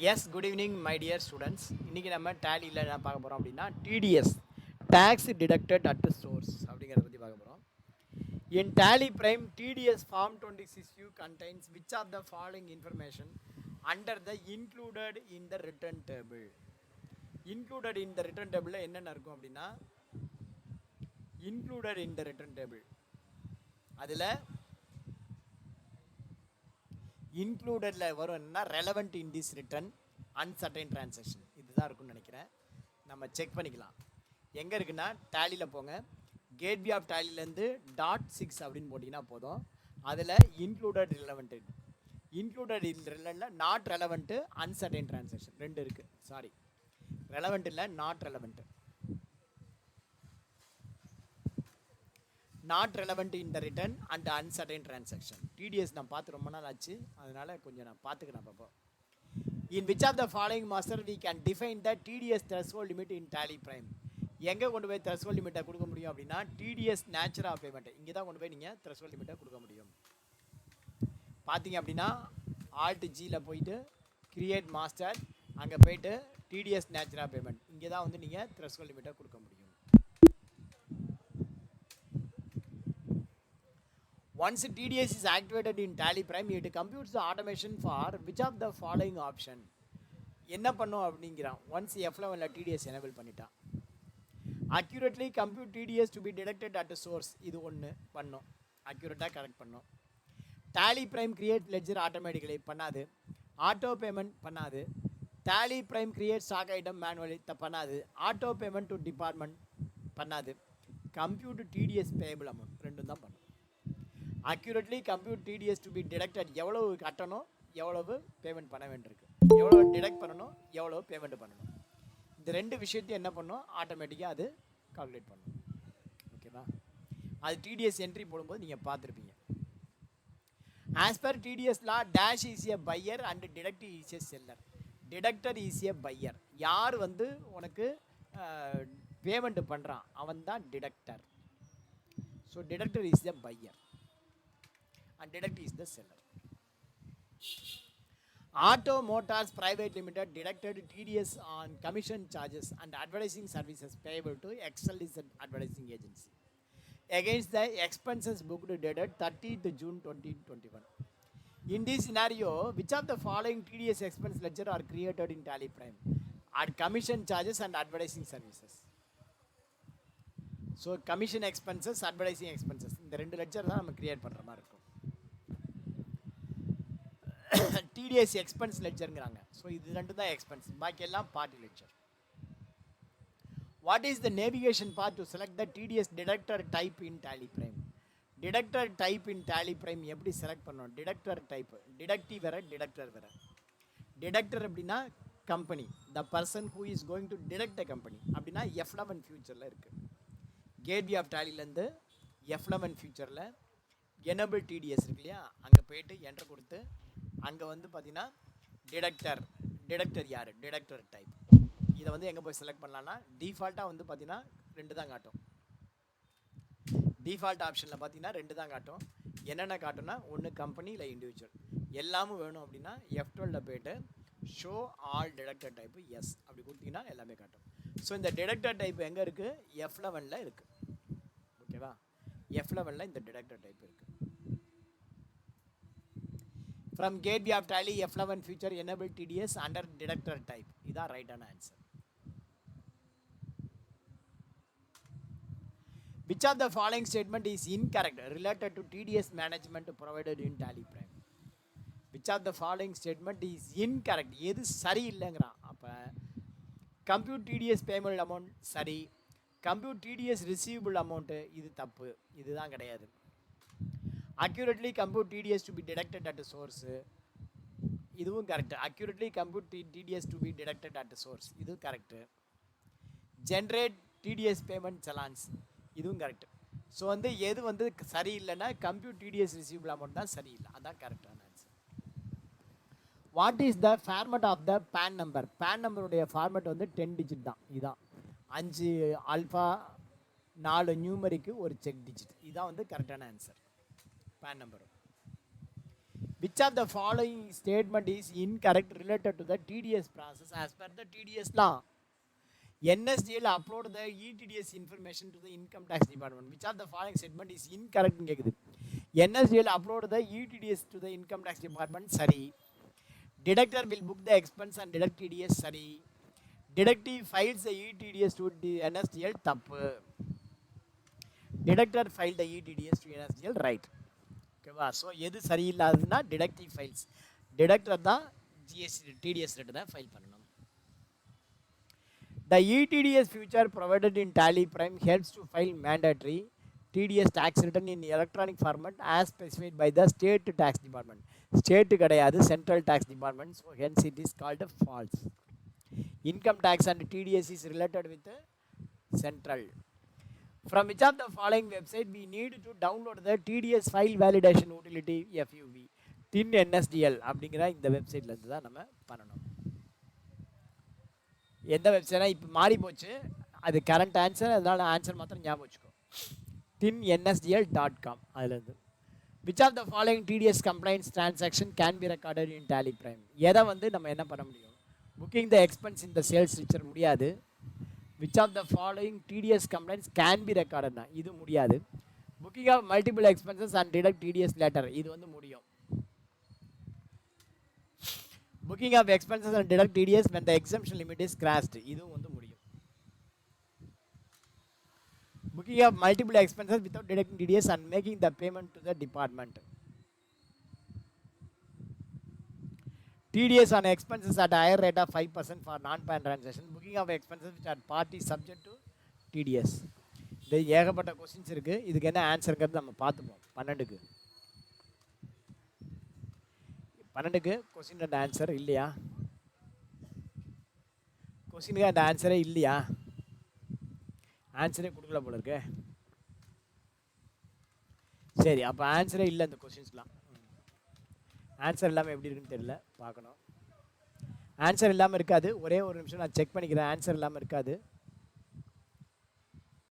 Yes, good evening, my dear students. இன்னைக்கு நம்ம டேலியில் என்ன பார்க்க போகிறோம் அப்படின்னா TDS tax deducted at source அப்படிங்கிறத பற்றி பார்க்க போகிறோம். In Tally Prime TDS form 26U contains which of the following information under the included in the return table. Included in the return table என்னென்ன இருக்கும் அப்படின்னா included in the return table அதில் இன்க்ளூடடில் வரும் என்னன்னா relevant in this return uncertain transaction இதுதான் இருக்குன்னு நினைக்கிறேன். நம்ம செக் பண்ணிக்கலாம். எங்கே இருக்குன்னா டேலியில் போங்க, கேட்வே ஆஃப் டேலிலேருந்து .6 அப்படின்னு போட்டிங்கன்னா போதும். அதில் இன்க்ளூடட் ரிலவெண்ட்டு இன்க்ளூடட் இல்லை நாட் ரெலவெண்ட்டு அன்சர்டைன் டிரான்சாக்ஷன் ரெண்டு இருக்குது. சாரி, ரெலவெண்ட் இல்லை, not relevant. Not relevant in the return and uncertain transaction. TDS நான் பார்த்து ரொம்ப நாள் ஆச்சு, அதனால் கொஞ்சம் நான் பார்த்துக்கிறேன் பார்ப்போம். In which of the following master we can define the TDS threshold limit in Tally Prime. எங்கே கொண்டு போய் த்ரெஷ்ஹோல்ட் லிமிட்டை கொடுக்க முடியும் அப்படின்னா டிடிஎஸ் நேச்சர் ஆஃப் பேமெண்ட் இங்கே தான் கொண்டு போய் நீங்கள் த்ரெஷ்ஹோல்ட் லிமிட்டை கொடுக்க முடியும். பார்த்தீங்க அப்படின்னா ஆல்ட் ஜியில் போயிட்டு கிரியேட் மாஸ்டர், அங்கே போயிட்டு டிடிஎஸ் நேச்சர் ஆஃப் பேமெண்ட் இங்கே தான் வந்து நீங்கள் த்ரெஷ்ஹோல்ட் லிமிட்டை கொடுக்க முடியும். Once TDS is activated in Tally Prime, it computes the automation for which of the following option. என்ன பண்ணும் அப்படிங்கிறான். ஒன்ஸ் F11ல TDS எனேபிள் பண்ணிட்டான். accurately compute TDS to be deducted at the source. இது ஒன்று பண்ணும், அக்யூரேட்டாக கரெக்ட் பண்ணும். Tally Prime create ledger automatically பண்ணாது. ஆட்டோ பேமெண்ட் பண்ணாது. Tally Prime create stock item manually பண்ணாது. ஆட்டோ பேமெண்ட் டு டிபார்ட்மெண்ட் பண்ணாது. compute TDS payable amount ரெண்டும் தான் பண்ணும். Accurately compute TDS to be deducted எவ்வளவு கட்டணும், எவ்வளவு பேமெண்ட் பண்ண வேண்டியிருக்கு, எவ்வளோ டிடக்ட் பண்ணணும், எவ்வளோ பேமெண்ட் பண்ணணும், இந்த ரெண்டு விஷயத்தையும் என்ன பண்ணும் ஆட்டோமேட்டிக்காக அது கால்குலேட் பண்ணும். ஓகேவா? அது டிடிஎஸ் என்ட்ரி போடும்போது நீங்கள் பார்த்துருப்பீங்க. As per TDS law dash is a buyer and deductor is a seller. Deductor is a buyer. யார் வந்து உனக்கு பேமெண்ட் பண்ணுறான் அவன் தான் deductor. So deductor is a buyer and deductor is the seller. Auto Motors Private Limited deducted TDS on commission charges and advertising services payable to Excel is an advertising agency against the expenses booked dated 30th June 2021. In this scenario, which of the following TDS expense ledger are created in Tally Prime? At commission charges and advertising services. So commission expenses, advertising expenses இந்த ரெண்டு ledger தான் நம்ம create பண்ணுற மாதிரி இருக்கும். TDS expense லெட்ஜருங்கிறாங்க. So இது ரெண்டு தான் எக்ஸ்பென்ஸ், பாக்கி எல்லாம் party ledger. What is the navigation path to select the TDS deductor type in Tally Prime? Deductor type in Tally Prime எப்படி செலக்ட் பண்ணணும்? டிடக்டர் டைப் டிடக்டிவ் வேற, டிடக்டர் வேற. டிடக்டர் அப்படின்னா company, the person who is going to deduct a company அப்படின்னா F11 ஃபியூச்சரில் இருக்குது. Gateway of டேலிலேருந்து F11 ஃபியூச்சரில் எனேபிள் டிடிஎஸ் இருக்கு இல்லையா, அங்கே போயிட்டு என்ட்ரு கொடுத்து அங்கே வந்து பார்த்தீங்கன்னா டிடக்டர் யார், டிடக்டர் டைப். இதை வந்து எங்கே போய் செலக்ட் பண்ணலான்னா டிஃபால்ட்டாக வந்து பார்த்தீங்கன்னா ரெண்டு தான் காட்டும். டிஃபால்ட் ஆப்ஷனில் பார்த்தீங்கன்னா ரெண்டு தான் காட்டும். என்னென்ன காட்டும்னா ஒன்று கம்பெனி இல்லை இண்டிவிஜுவல். எல்லாமும் வேணும் அப்படின்னா F12ல் போய்ட்டு show all deductor type yes அப்படி கொடுத்தீங்கன்னா எல்லாமே காட்டும். ஸோ இந்த டிடக்டர் டைப் எங்கே இருக்குது? F11ல் இருக்குது. ஓகேவா? F11ல் இந்த டிடக்டர் டைப் இருக்குது. From gateway of Tally F11 future enable TDS under deductor type. இதான் ரைட்டான answer. Which of the following statement is incorrect related to TDS management provided in Tally Prime? Which of the following statement is incorrect? எது சரி இல்லைங்கிறான். அப்போ compute TDS payable amount சரி, compute TDS receivable amount இது தப்பு, இதுதான் கிடையாது. accurately compute TDS to be deducted at the source இதுவும் correct. accurately compute TDS to be deducted at the source இதுவும் correct. generate TDS payment challenge இதுவும் correct. So வந்து எது வந்து சரியில்லைன்னா compute TDS receivable amount தான் சரியில்லை, அதான் கரெக்டான answer. What is the format of the PAN number? PAN நம்பருடைய ஃபார்மட் வந்து 10 டிஜிட் தான். இதுதான் 5 ஆல்ஃபா 4 நியூமரிக்கு ஒரு செக் டிஜிட். இதுதான் வந்து கரெக்டான answer. PAN number. which of the following statement is incorrect related to the TDS process as per the TDS law? NSDL upload the ETDS information to the income tax department. Which of the following statement is incorrect னு கேக்குது. NSDL upload the ETDS to the income tax department சரி. Deductor will book the expense and deduct TDS சரி. Deductive files the ETDS to the NSDL தப்பு. Deductor filed the ETDS to NSDL right. ஓகேவா? So எது சரியில்லாததுன்னா deductive files. Detector தான் GST TDS return தான் file பண்ணணும். The ETDS feature provided in Tally Prime helps to file mandatory TDS tax return in electronic format as specified by the state tax department. State கிடையாது, central tax department, so hence it is called false. Income tax and TDS is related with central. From which of the following website we need to download the TDS file validation utility FUV TIN NSDL அப்படிங்கிற இந்த வெப்சைட்ல இருந்து தான் நம்ம பண்ணணும். எந்த வெப்சைட்னா இப்போ மாறி போச்சு, அது கரண்ட் ஆன்சர், அதனால ஆன்சர் மாத்திரம் ஞாபகம் வச்சுக்கோ. tinnsdl.com அதுலேருந்து. Which of the following TDS complaints transaction can be recorded in Tally Prime? எதை வந்து நம்ம என்ன பண்ண முடியும்? Booking the expense in the sales ரிச்சர் முடியாது. Which of the following TDS complaints can be ரெக்கார்டட்னா இது முடியாது. Booking of multiple expenses and deduct TDS later இது வந்து முடியும். Booking of expenses and deduct TDS when the exemption limit is crossed இதுவும் வந்து முடியும். Booking of multiple expenses without deducting TDS and making the payment to the department. TDS on expenses at a higher rate of 5% for non-PAN transaction. Booking of expenses which are party subject to TDS. இது ஏகப்பட்ட questions இருக்கு. இதுக்கு என்ன ஆன்சர்ங்கிறது நம்ம பார்த்துப்போம். 12க்கு question and answer இல்லையா? கொஸ்டினுக்கு அந்த ஆன்சரே இல்லையா? ஆன்சரே கொடுக்கல போல இருக்கு. சரி, அப்போ ஆன்சரே இல்லை இந்த கொஸ்டின்ஸ்லாம். ஆன்சர் இல்லாமல் எப்படி இருக்குன்னு தெரியல, பார்க்கணும். ஆன்சர் இல்லாமல் இருக்காது. ஒரே ஒரு நிமிஷம் நான் செக் பண்ணிக்கிறேன். ஆன்சர் இல்லாமல் இருக்காது.